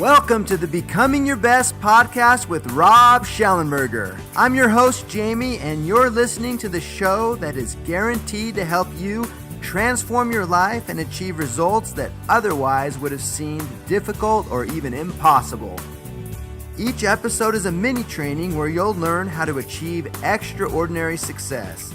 Welcome to the Becoming Your Best podcast with Rob Schellenberger. I'm your host, Jamie, and you're listening to the show that is guaranteed to help you transform your life and achieve results that otherwise would have seemed difficult or even impossible. Each episode is a mini training where you'll learn how to achieve extraordinary success.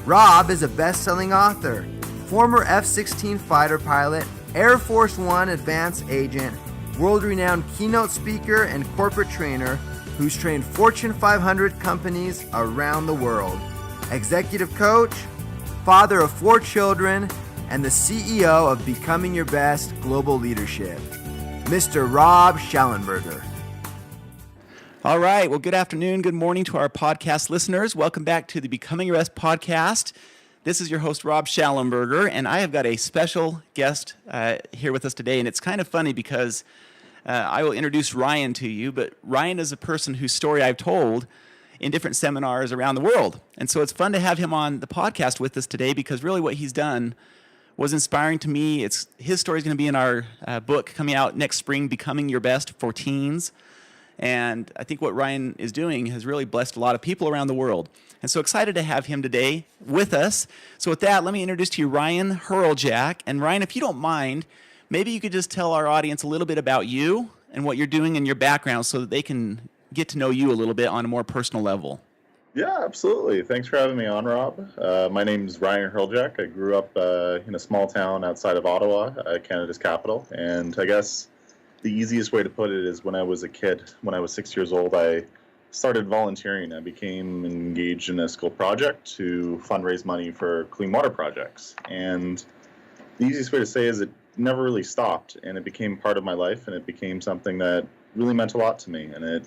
Rob is a best-selling author, former F-16 fighter pilot, Air Force One advanced agent, world-renowned keynote speaker and corporate trainer who's trained Fortune 500 companies around the world, executive coach, father of 4 children, and the CEO of Becoming Your Best Global Leadership, Mr. Rob Schellenberger. All right. Well, good afternoon, good morning to our podcast listeners. Welcome back to the Becoming Your Best podcast. This is your host, Rob Schellenberger, and I have got a special guest here with us today. And it's kind of funny because I will introduce Ryan to you, but Ryan is a person whose story I've told in different seminars around the world. And so it's fun to have him on the podcast with us today because really what he's done was inspiring to me. His story is going to be in our book coming out next spring, Becoming Your Best for Teens. And I think what Ryan is doing has really blessed a lot of people around the world. And so excited to have him today with us. So with that, let me introduce to you Ryan Hurljack. And Ryan, if you don't mind, maybe you could just tell our audience a little bit about you and what you're doing and your background so that they can get to know you a little bit on a more personal level. Yeah, absolutely. Thanks for having me on, Rob. My name is Ryan Hurljack. I grew up in a small town outside of Ottawa, Canada's capital. And I guess the easiest way to put it is when I was a kid, when I was 6 years old, I started volunteering. I became engaged in a school project to fundraise money for clean water projects. And the easiest way to say is it never really stopped, and it became part of my life, and it became something that really meant a lot to me. And it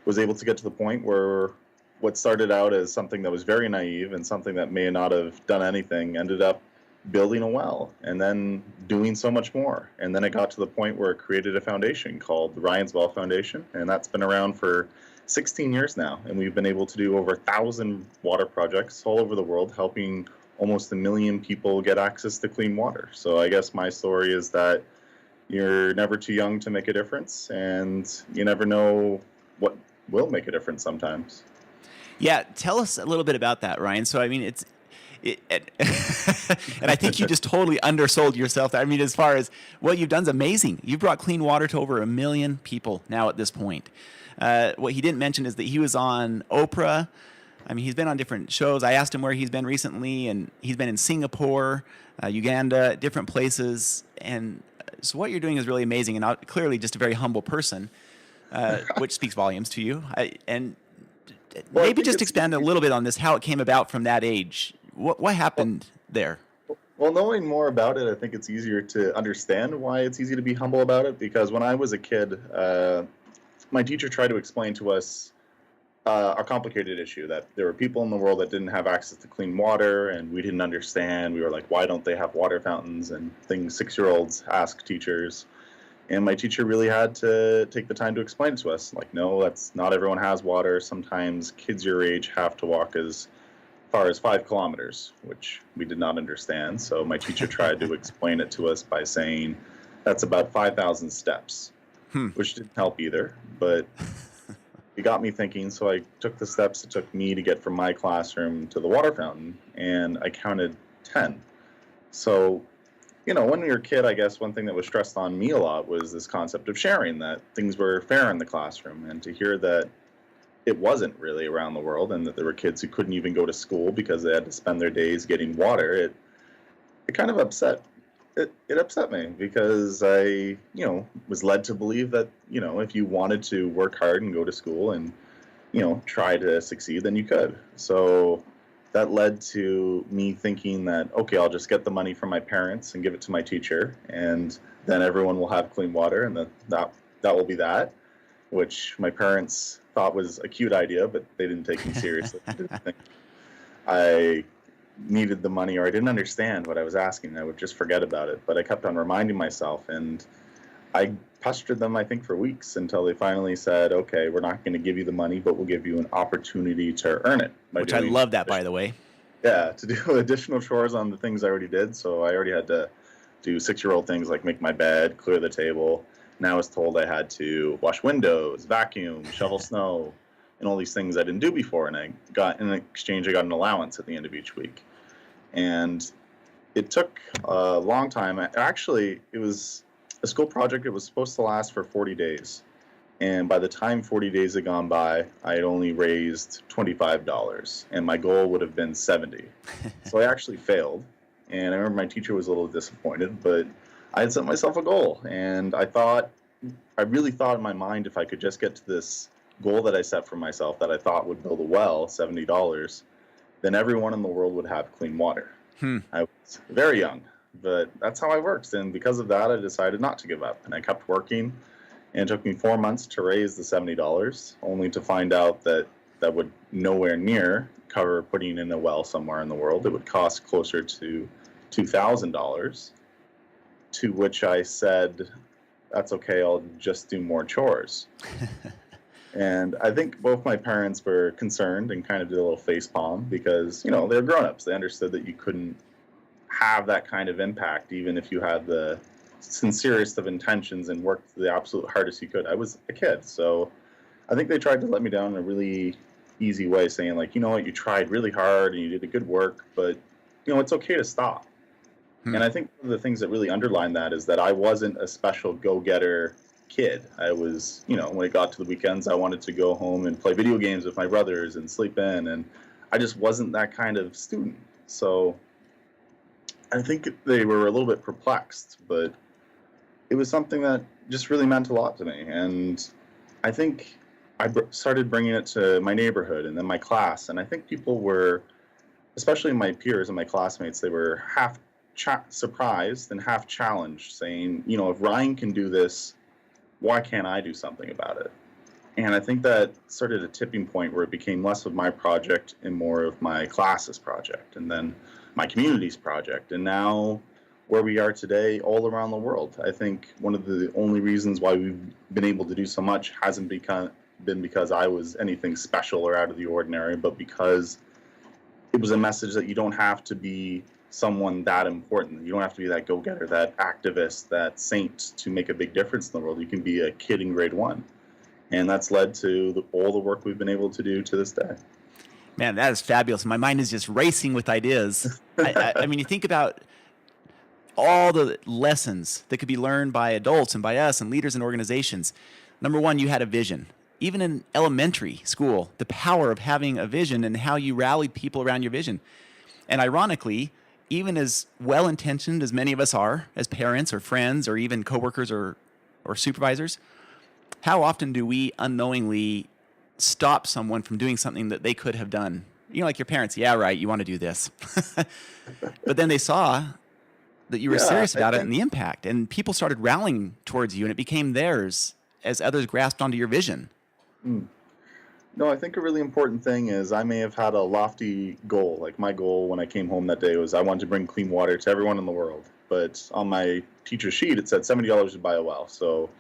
was able to get to the point where what started out as something that was very naive and something that may not have done anything ended up building a well and then doing so much more. And then it got to the point where it created a foundation called the Ryan's Well Foundation, and that's been around for 16 years now. And we've been able to do over 1,000 water projects all over the world, helping almost 1 million people get access to clean water. So I guess my story is that you're never too young to make a difference, and you never know what will make a difference sometimes. Yeah, tell us a little bit about that, Ryan. So, I mean, and I think you just totally undersold yourself. I mean, as far as what you've done is amazing. You've brought clean water to over 1 million people now at this point. What he didn't mention is that he was on Oprah. I mean, he's been on different shows. I asked him where he's been recently, and he's been in Singapore, Uganda, different places. And so what you're doing is really amazing, and clearly just a very humble person, which speaks volumes to you. Maybe just expand a little bit on this, how it came about from that age. What happened there? Well, knowing more about it, I think it's easier to understand why it's easy to be humble about it. Because when I was a kid, my teacher tried to explain to us a complicated issue, that there were people in the world that didn't have access to clean water, and we didn't understand. We were like, why don't they have water fountains? And things 6-year-olds ask teachers. And my teacher really had to take the time to explain it to us. Like, no, that's not everyone has water. Sometimes kids your age have to walk as far as 5 kilometers, which we did not understand. So my teacher tried to explain it to us by saying that's about 5,000 steps, which didn't help either. But it got me thinking. So I took the steps it took me to get from my classroom to the water fountain, and I counted 10. So, you know, when we were a kid, I guess one thing that was stressed on me a lot was this concept of sharing, that things were fair in the classroom. And to hear that it wasn't really around the world, and that there were kids who couldn't even go to school because they had to spend their days getting water, it kind of upset. It upset me because I, was led to believe that, if you wanted to work hard and go to school and, try to succeed, then you could. So that led to me thinking that, okay, I'll just get the money from my parents and give it to my teacher, and then everyone will have clean water, and that will be that, which my parents thought was a cute idea, but they didn't take me seriously. I didn't think I needed the money, or I didn't understand what I was asking. I would just forget about it, but I kept on reminding myself, and I pestered them, I think, for weeks until they finally said, okay, we're not going to give you the money, but we'll give you an opportunity to earn it. Which I love that, by the way. Yeah, to do additional chores on the things I already did. So I already had to do 6-year-old things like make my bed, clear the table. And I was told I had to wash windows, vacuum, shovel snow, and all these things I didn't do before. And in exchange, I got an allowance at the end of each week. And it took a long time. Actually, it was a school project. It was supposed to last for 40 days. And by the time 40 days had gone by, I had only raised $25, and my goal would have been 70. So I actually failed. And I remember my teacher was a little disappointed, but I had set myself a goal. And I really thought in my mind, if I could just get to this goal that I set for myself that I thought would build a well, $70, then everyone in the world would have clean water. I was very young, but that's how I worked. And because of that, I decided not to give up. And I kept working. And it took me 4 months to raise the $70, only to find out that that would nowhere near cover putting in a well somewhere in the world. It would cost closer to $2,000, to which I said, that's okay, I'll just do more chores. And I think both my parents were concerned and kind of did a little face palm because, they're grown-ups. They understood that you couldn't have that kind of impact even if you had the sincerest of intentions and worked the absolute hardest you could. I was a kid, so I think they tried to let me down in a really easy way, saying like, you know what, you tried really hard and you did a good work, but it's okay to stop. And I think one of the things that really underlined that is that I wasn't a special go-getter kid. I was, when it got to the weekends, I wanted to go home and play video games with my brothers and sleep in, and I just wasn't that kind of student. So I think they were a little bit perplexed, but it was something that just really meant a lot to me. And I think I started bringing it to my neighborhood and then my class. And I think people were, especially my peers and my classmates, they were half surprised and half challenged, saying, if Ryan can do this, why can't I do something about it? And I think that started a tipping point where it became less of my project and more of my class's project, and then my community's project. And now where we are today all around the world. I think one of the only reasons why we've been able to do so much hasn't been because I was anything special or out of the ordinary, but because it was a message that you don't have to be someone that important. You don't have to be that go-getter, that activist, that saint to make a big difference in the world. You can be a kid in grade 1. And that's led to all the work we've been able to do to this day. Man, that is fabulous. My mind is just racing with ideas. I mean, you think about all the lessons that could be learned by adults and by us and leaders and organizations. Number one, you had a vision. Even in elementary school, the power of having a vision and how you rallied people around your vision. And ironically, even as well-intentioned as many of us are as parents or friends or even coworkers or supervisors, how often do we unknowingly stop someone from doing something that they could have done? Like your parents, yeah, right, you want to do this. But then they saw that you were serious about it and the impact, and people started rallying towards you, and it became theirs as others grasped onto your vision. No, I think a really important thing is I may have had a lofty goal. Like my goal when I came home that day was I wanted to bring clean water to everyone in the world. But on my teacher's sheet, it said $70 to buy a well. So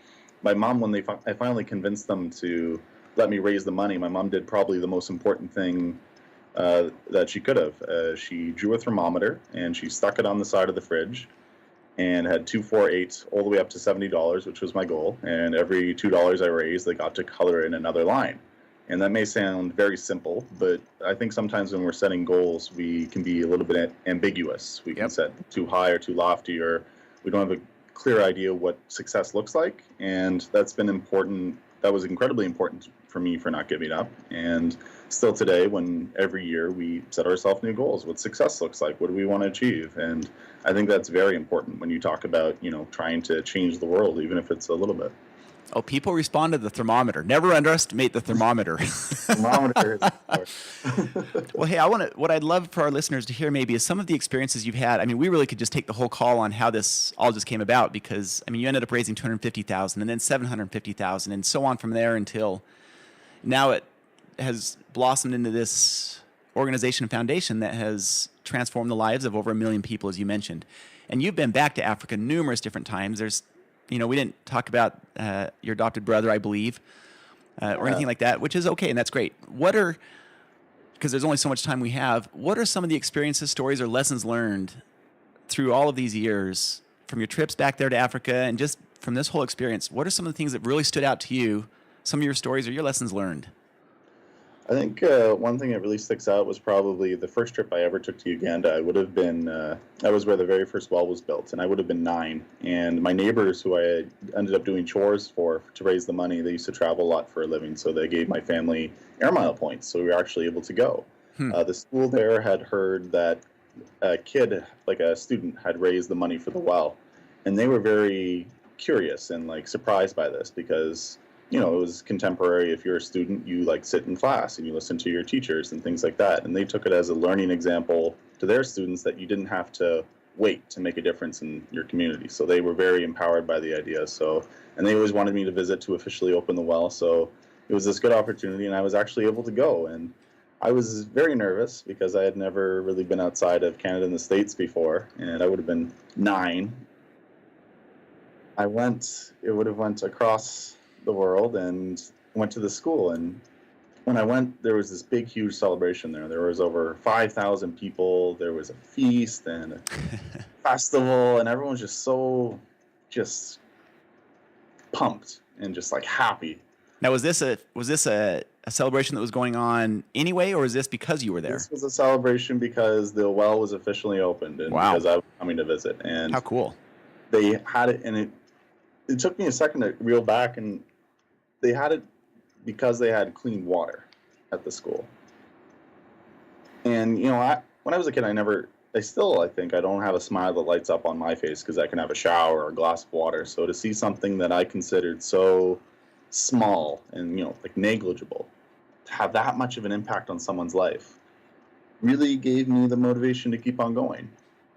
my mom, when I finally convinced them to let me raise the money, my mom did probably the most important thing that she could have. She drew a thermometer and she stuck it on the side of the fridge and had 2, 4, 8 all the way up to $70, which was my goal. And every $2 I raised, they got to color in another line. And that may sound very simple, but I think sometimes when we're setting goals, we can be a little bit ambiguous. We can set too high or too lofty, or we don't have a clear idea what success looks like. And that's been important. That was incredibly important for me for not giving up. And still today, when every year we set ourselves new goals, what success looks like, what do we want to achieve? And I think that's very important when you talk about, trying to change the world, even if it's a little bit. Oh, people respond to the thermometer. Never underestimate the thermometer. Thermometer. Well, hey, what I'd love for our listeners to hear maybe is some of the experiences you've had. I mean, we really could just take the whole call on how this all just came about because, I mean, you ended up raising $250,000 and then $750,000 and so on from there until now it has blossomed into this organization and foundation that has transformed the lives of over 1 million people, as you mentioned. And you've been back to Africa numerous different times. We didn't talk about your adopted brother, I believe, or anything like that, which is okay, and that's great. Because there's only so much time we have, what are some of the experiences, stories, or lessons learned through all of these years from your trips back there to Africa and just from this whole experience, what are some of the things that really stood out to you, some of your stories or your lessons learned? I think one thing that really sticks out was probably the first trip I ever took to Uganda. I would have been, that was where the very first well was built, and I would have been 9. And my neighbors, who I ended up doing chores for to raise the money, they used to travel a lot for a living, so they gave my family air mile points, so we were actually able to go. The school there had heard that a kid, like a student, had raised the money for the well, and they were very curious and like surprised by this because it was contemporary. If you're a student, you like sit in class and you listen to your teachers and things like that. And they took it as a learning example to their students that you didn't have to wait to make a difference in your community. So they were very empowered by the idea. And they always wanted me to visit to officially open the well. So it was this good opportunity, and I was actually able to go. And I was very nervous because I had never really been outside of Canada and the States before, and I would have been 9. It would have went across the world and went to the school. And when I went, there was this big, huge celebration there. There was over 5,000 people. There was a feast and a festival, and everyone was just pumped and just like happy. Now, was this a celebration that was going on anyway, or is this because you were there? This was a celebration because the well was officially opened, and because I was coming to visit. And how cool! They had it, and it took me a second to reel back, and they had it because they had clean water at the school. And when I was a kid, I think I don't have a smile that lights up on my face because I can have a shower or a glass of water. So to see something that I considered so small and like negligible to have that much of an impact on someone's life really gave me the motivation to keep on going.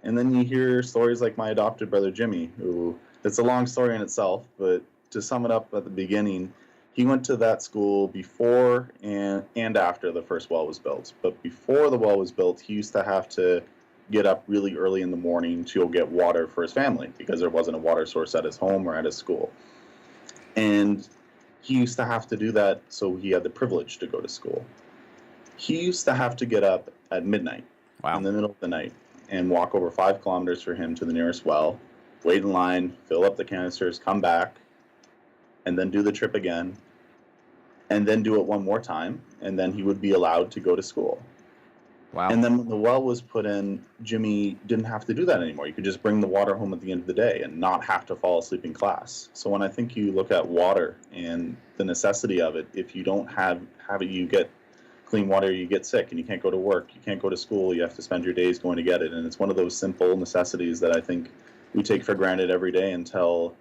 And then you hear stories like my adopted brother Jimmy, who, it's a long story in itself, but to sum it up at the beginning, he went to that school before and after the first well was built. But before the well was built, he used to have to get up really early in the morning to go get water for his family because there wasn't a water source at his home or at his school. And he used to have to do that, so he had the privilege to go to school. He used to have to get up at midnight, in the middle of the night, and walk over 5 kilometers for him to the nearest well, wait in line, fill up the canisters, come back, and then do the trip again, and then do it one more time, and then he would be allowed to go to school. Wow. And then when the well was put in, Jimmy didn't have to do that anymore. You could just bring the water home at the end of the day and not have to fall asleep in class. So when I think you look at water and the necessity of it, if you don't have it, you get clean water, you get sick and you can't go to work, you can't go to school, you have to spend your days going to get it. And it's one of those simple necessities that I think we take for granted every day until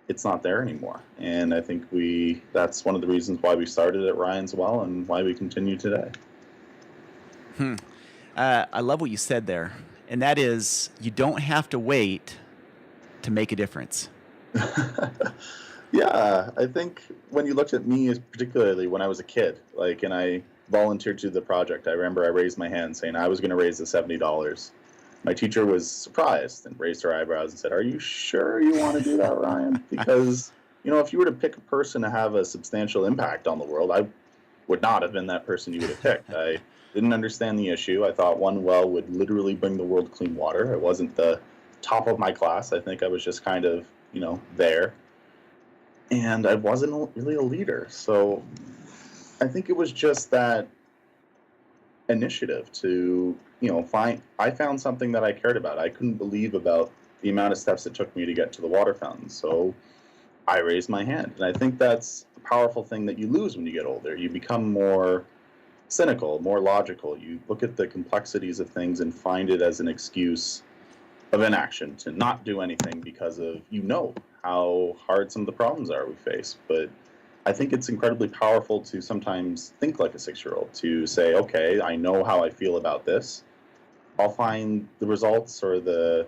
it's not there anymore. And I think that's one of the reasons why we started at Ryan's Well and why we continue today. I love what you said there, and that is you don't have to wait to make a difference. Yeah, I think when you looked at me, particularly when I was a kid, and I volunteered to the project, I remember I raised my hand saying I was going to raise the $70. My teacher was surprised and raised her eyebrows and said, "Are you sure you want to do that, Ryan? Because, if you were to pick a person to have a substantial impact on the world, I would not have been that person you would have picked." I didn't understand the issue. I thought one well would literally bring the world clean water. It wasn't the top of my class. I think I was just kind of, there. And I wasn't really a leader. So I think it was just that initiative to, I found something that I cared about. I couldn't believe about the amount of steps it took me to get to the water fountain. So I raised my hand. And I think that's a powerful thing that you lose when you get older. You become more cynical, more logical. You look at the complexities of things and find it as an excuse of inaction to not do anything because of how hard some of the problems are we face. But I think it's incredibly powerful to sometimes think like a 6-year-old, to say, okay, I know how I feel about this. I'll find the results or the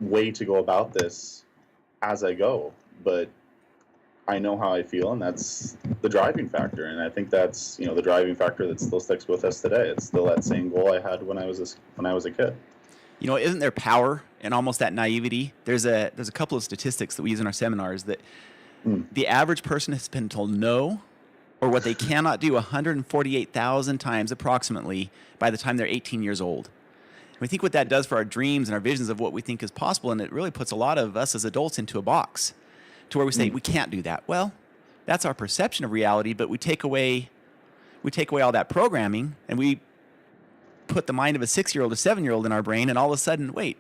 way to go about this as I go. But I know how I feel, and that's the driving factor. And I think that's, the driving factor that still sticks with us today. It's still that same goal I had when I was a kid. Isn't there power in almost that naivety? There's a couple of statistics that we use in our seminars that the average person has been told no, or what they cannot do 148,000 times approximately by the time they're 18 years old. And we think what that does for our dreams and our visions of what we think is possible, and it really puts a lot of us as adults into a box. to where we say we can't do that. Well, that's our perception of reality, but we take away all that programming and we put the mind of a 6-year-old or 7-year-old in our brain, and all of a sudden, wait,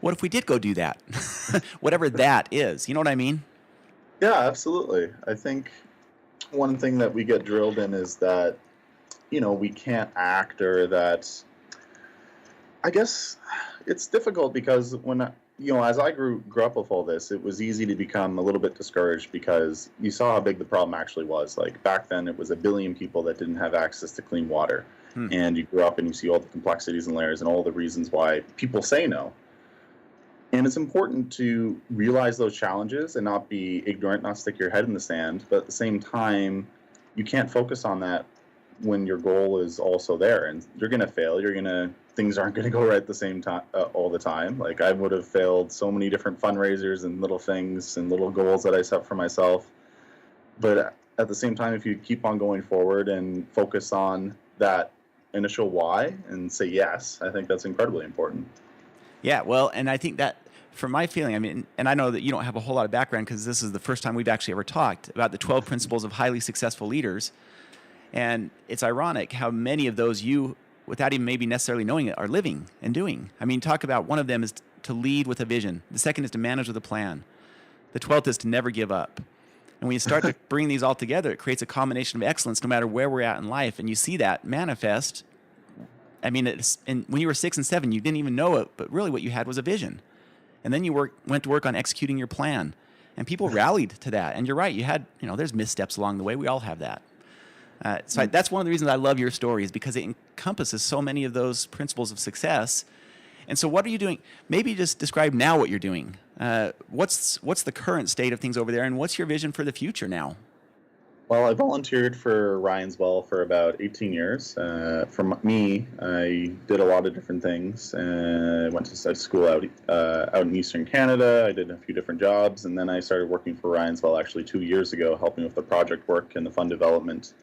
what if we did go do that? Whatever that is. You know what I mean? Yeah, absolutely. I think one thing that we get drilled in is that, we can't act, or that, I guess it's difficult because when, as I grew up with all this, it was easy to become a little bit discouraged because you saw how big the problem actually was. Like back then, it was 1 billion people that didn't have access to clean water. And you grew up and you see all the complexities and layers and all the reasons why people say no. And it's important to realize those challenges and not be ignorant, not stick your head in the sand. But at the same time, you can't focus on that when your goal is also there. And you're going to fail. Things aren't going to go right at the same time all the time. Like I would have failed so many different fundraisers and little things and little goals that I set for myself. But at the same time, if you keep on going forward and focus on that initial why and say yes, I think that's incredibly important. Yeah, well, and I think that from my feeling, I mean, and I know that you don't have a whole lot of background because this is the first time we've actually ever talked about the 12 principles of highly successful leaders. And it's ironic how many of those you, without even maybe necessarily knowing it, are living and doing. I mean, talk about one of them is to lead with a vision. The second is to manage with a plan. The 12th is to never give up. And when you start to bring these all together, it creates a combination of excellence no matter where we're at in life. And you see that manifest. I mean, when you were 6 and 7, you didn't even know it, but really what you had was a vision. And then you went to work on executing your plan. And people rallied to that. And you're right, you had, there's missteps along the way. We all have that. So that's one of the reasons I love your story, is because it encompasses so many of those principles of success. And so what are you doing? Maybe just describe now what you're doing. What's the current state of things over there, and what's your vision for the future now? Well, I volunteered for Ryan's Well for about 18 years. For me, I did a lot of different things. I went to school out in Eastern Canada. I did a few different jobs, and then I started working for Ryan's Well actually 2 years ago, helping with the project work and the fund development,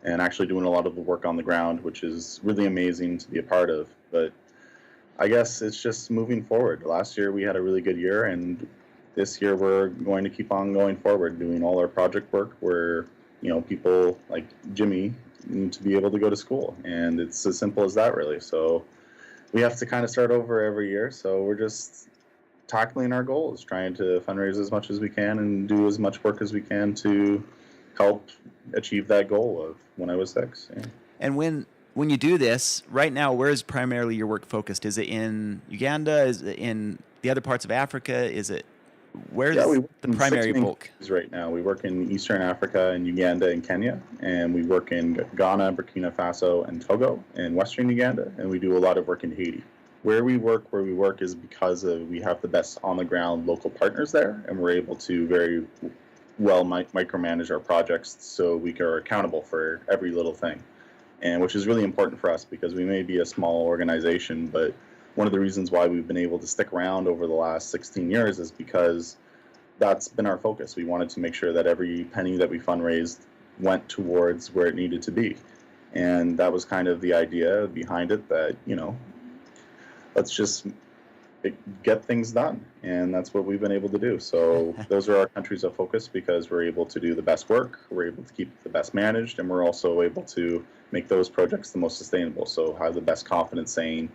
and actually doing a lot of the work on the ground, which is really amazing to be a part of. But I guess it's just moving forward. Last year we had a really good year, and this year we're going to keep on going forward, doing all our project work where people like Jimmy need to be able to go to school, and it's as simple as that, really. So we have to kind of start over every year. So we're just tackling our goals, trying to fundraise as much as we can and do as much work as we can to help achieve that goal of when I was 6. Yeah. And when you do this right now, where is primarily your work focused? Is it in Uganda? Is it in the other parts of Africa? Is it where's the primary bulk? Right now, we work in Eastern Africa and Uganda and Kenya, and we work in Ghana, Burkina Faso, and Togo, and Western Uganda, and we do a lot of work in Haiti. Where we work is because we have the best on-the-ground local partners there, and we're able to very well micromanage our projects so we are accountable for every little thing, and which is really important for us because we may be a small organization, but one of the reasons why we've been able to stick around over the last 16 years is because that's been our focus. We wanted to make sure that every penny that we fundraised went towards where it needed to be. And that was kind of the idea behind it, that, let's just get things done. And that's what we've been able to do. So those are our countries of focus because we're able to do the best work, we're able to keep it the best managed, and we're also able to make those projects the most sustainable. So have the best confidence saying,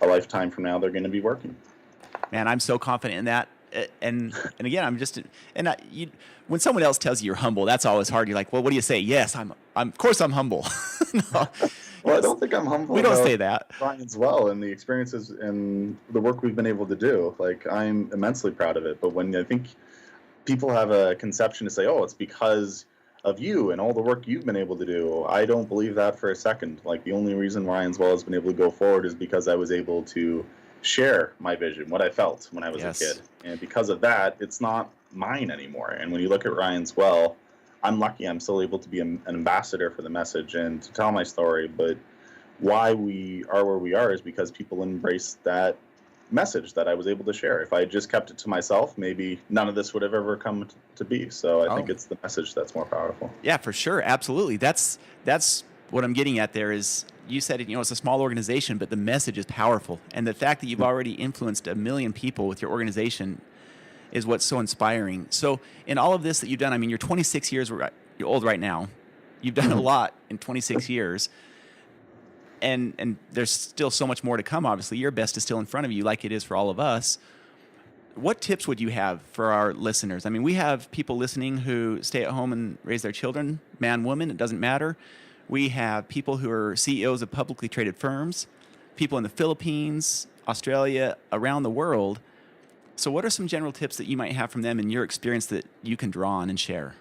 a lifetime from now, they're going to be working. Man, I'm so confident in that. And again, when someone else tells you you're humble, that's always hard. You're like, well, what do you say? Yes, I'm of course I'm humble. No. Well, I don't think I'm humble. We don't say that. Ryan's Well and the experiences and the work we've been able to do. Like, I'm immensely proud of it. But when I think people have a conception to say, oh, it's because of you and all the work you've been able to do, I don't believe that for a second. Like, the only reason Ryan's Well has been able to go forward is because I was able to share my vision, what I felt when I was a kid. And because of that, it's not mine anymore. And when you look at Ryan's Well, I'm lucky I'm still able to be an ambassador for the message and to tell my story. But why we are where we are is because people embrace that message that I was able to share. If I had just kept it to myself, maybe none of this would have ever come to be. So I think it's the message that's more powerful. Yeah, for sure. Absolutely. That's what I'm getting at there is, you said it, it's a small organization, but the message is powerful. And the fact that you've already influenced 1 million people with your organization, is what's so inspiring. So in all of this that you've done, I mean, you're 26 years, you're old right now. You've done a lot in 26 years. And there's still so much more to come, obviously. Your best is still in front of you, like it is for all of us. What tips would you have for our listeners? I mean, we have people listening who stay at home and raise their children, man, woman, it doesn't matter. We have people who are CEOs of publicly traded firms, people in the Philippines, Australia, around the world. So what are some general tips that you might have from them in your experience that you can draw on and share?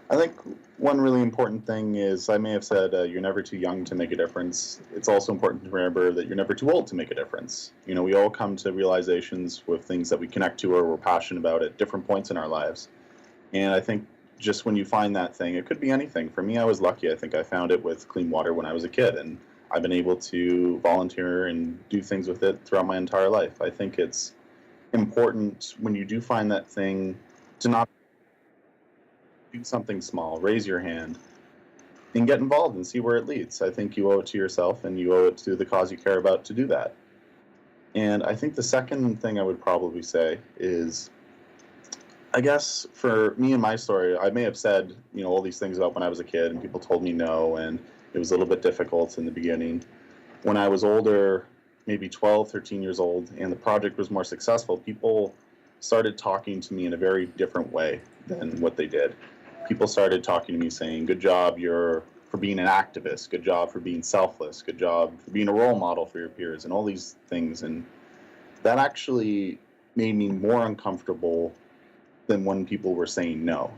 I think one really important thing is, I may have said you're never too young to make a difference. It's also important to remember that you're never too old to make a difference. You know, we all come to realizations with things that we connect to or we're passionate about at different points in our lives. And I think just when you find that thing, it could be anything. For me, I was lucky. I think I found it with clean water when I was a kid, and I've been able to volunteer and do things with it throughout my entire life. I think it's important when you do find that thing to not do something small, raise your hand, and get involved and see where it leads. I think you owe it to yourself and you owe it to the cause you care about to do that. And I think the second thing I would probably say is, I guess for me and my story, I may have said, you know, all these things about when I was a kid and people told me no, and it was a little bit difficult in the beginning. When I was older, maybe 12, 13 years old, and the project was more successful, people started talking to me in a very different way than what they did. People started talking to me saying, good job for being an activist, good job for being selfless, good job for being a role model for your peers, and all these things. And that actually made me more uncomfortable than when people were saying no,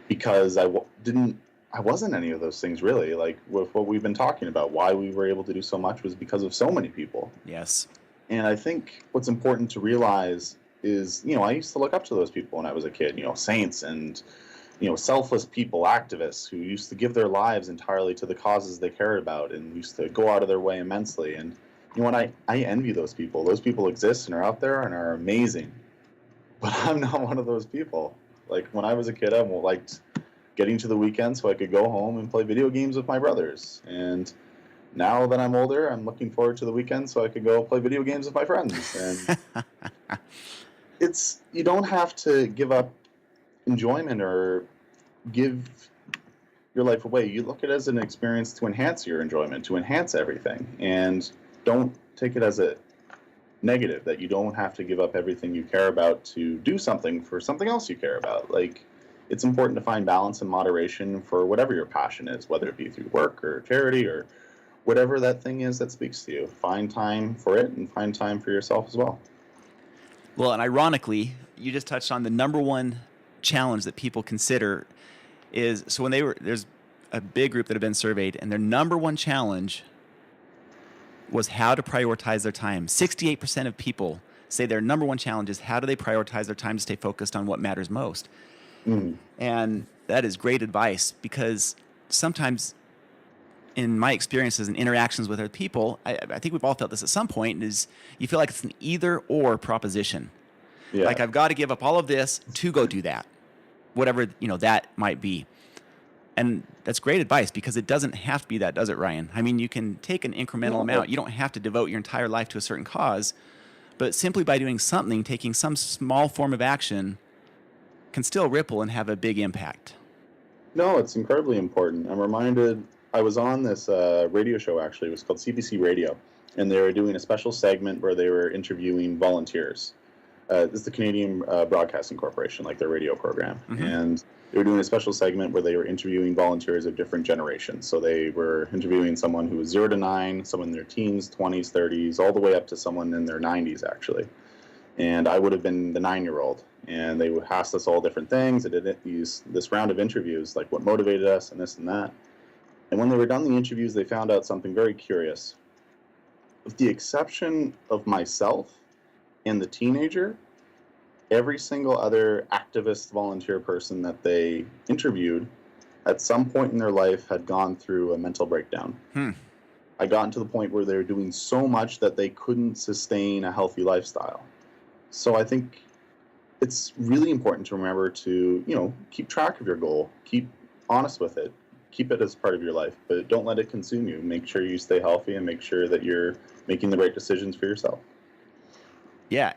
because I wasn't any of those things really. Like with what we've been talking about, why we were able to do so much was because of so many people. Yes. And I think what's important to realize is, you know, I used to look up to those people when I was a kid, you know, saints and, you know, selfless people, activists who used to give their lives entirely to the causes they cared about and used to go out of their way immensely. And, you know, and I envy those people. Those people exist and are out there and are amazing. But I'm not one of those people. Like when I was a kid, I liked getting to the weekend so I could go home and play video games with my brothers. And now that I'm older, I'm looking forward to the weekend so I could go play video games with my friends. And you don't have to give up enjoyment or give your life away. You look at it as an experience to enhance your enjoyment, to enhance everything. And don't take it as a negative that you don't have to give up everything you care about to do something for something else you care about. Like, it's important to find balance and moderation for whatever your passion is, whether it be through work or charity or whatever that thing is that speaks to you. Find time for it and find time for yourself as well. Well, and ironically, you just touched on the number one challenge that people consider is, so when there's a big group that have been surveyed, and their number one challenge was how to prioritize their time. 68% of people say their number one challenge is how do they prioritize their time to stay focused on what matters most. Mm. And that is great advice, because sometimes in my experiences and interactions with other people, I think we've all felt this at some point, is you feel like it's an either or proposition. Yeah. Like I've got to give up all of this to go do that, whatever, you know, that might be. And that's great advice, because it doesn't have to be that, does it, Ryan? I mean, you can take an incremental amount. You don't have to devote your entire life to a certain cause, but simply by doing something, taking some small form of action, can still ripple and have a big impact. No, it's incredibly important. I'm reminded, I was on this radio show, actually. It was called CBC Radio, and they were doing a special segment where they were interviewing volunteers. This is the Canadian Broadcasting Corporation, like their radio program. Mm-hmm. And they were doing a special segment where they were interviewing volunteers of different generations. So they were interviewing someone who was 0 to 9, someone in their teens, 20s, 30s, all the way up to someone in their 90s, actually. And I would have been the 9-year-old. And they asked us all different things. They did this round of interviews, like what motivated us and this and that. And when they were done the interviews, they found out something very curious. With the exception of myself and the teenager, every single other activist volunteer person that they interviewed at some point in their life had gone through a mental breakdown. I got to the point where they were doing so much that they couldn't sustain a healthy lifestyle. So I think it's really important to remember to, you know, keep track of your goal, keep honest with it, keep it as part of your life, but don't let it consume you. Make sure you stay healthy and make sure that you're making the right decisions for yourself. Yeah,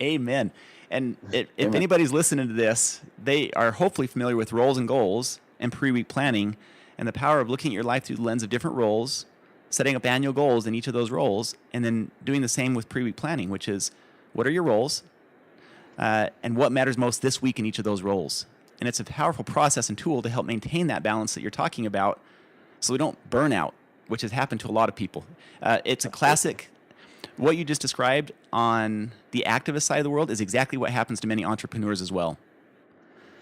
amen. And if anybody's listening to this, they are hopefully familiar with roles and goals and pre-week planning and the power of looking at your life through the lens of different roles, setting up annual goals in each of those roles, and then doing the same with pre-week planning, which is what are your roles and what matters most this week in each of those roles. And it's a powerful process and tool to help maintain that balance that you're talking about so we don't burn out, which has happened to a lot of people. It's a classic. What you just described on the activist side of the world is exactly what happens to many entrepreneurs as well.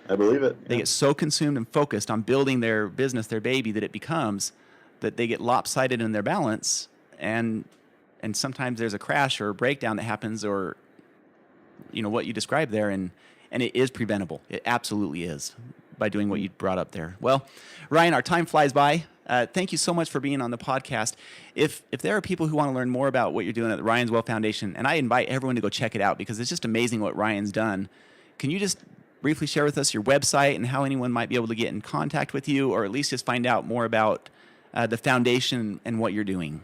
I believe it. They get so consumed and focused on building their business, their baby, that it becomes that they get lopsided in their balance, and sometimes there's a crash or a breakdown that happens, or what you described there, and it is preventable. It absolutely is, by doing what you brought up there. Well, Ryan, our time flies by. Thank you so much for being on the podcast. If there are people who want to learn more about what you're doing at the Ryan's Well Foundation, and I invite everyone to go check it out because it's just amazing what Ryan's done. Can you just briefly share with us your website and how anyone might be able to get in contact with you, or at least just find out more about the foundation and what you're doing?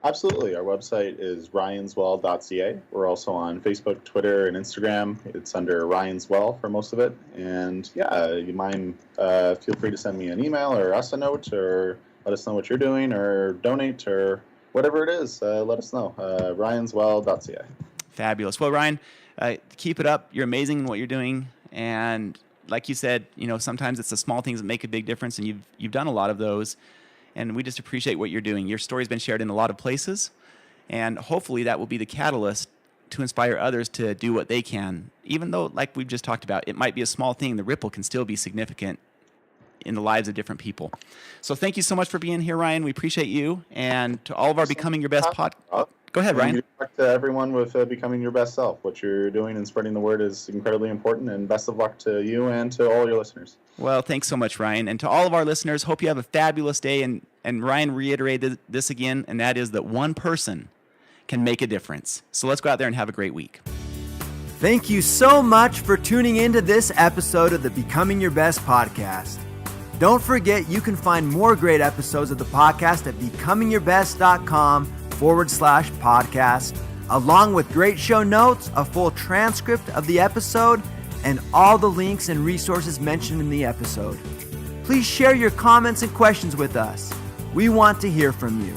Absolutely. Our website is ryanswell.ca. We're also on Facebook, Twitter, and Instagram. It's under Ryan's Well for most of it. And you mind, feel free to send me an email or us a note, or let us know what you're doing, or donate, or whatever it is. Let us know. ryanswell.ca. Fabulous. Well, Ryan, keep it up. You're amazing in what you're doing. And like you said, sometimes it's the small things that make a big difference, and you've done a lot of those. And we just appreciate what you're doing. Your story's been shared in a lot of places, and hopefully that will be the catalyst to inspire others to do what they can. Even though, like we've just talked about, it might be a small thing, the ripple can still be significant in the lives of different people. So thank you so much for being here, Ryan. We appreciate you. And to all of our Becoming Your Best Go ahead, Ryan. Back to everyone with Becoming Your Best Self. What you're doing and spreading the word is incredibly important, and best of luck to you and to all your listeners. Well, thanks so much, Ryan. And to all of our listeners, hope you have a fabulous day. And Ryan reiterated this again, and that is that one person can make a difference. So let's go out there and have a great week. Thank you so much for tuning into this episode of the Becoming Your Best podcast. Don't forget you can find more great episodes of the podcast at becomingyourbest.com/podcast, along with great show notes, a full transcript of the episode, and all the links and resources mentioned in the episode. Please share your comments and questions with us. We want to hear from you.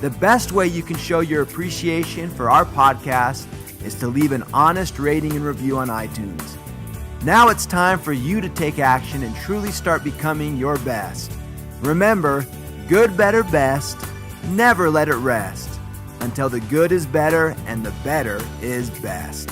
The best way you can show your appreciation for our podcast is to leave an honest rating and review on iTunes. Now it's time for you to take action and truly start becoming your best. Remember, good, better, best. Never let it rest until the good is better and the better is best.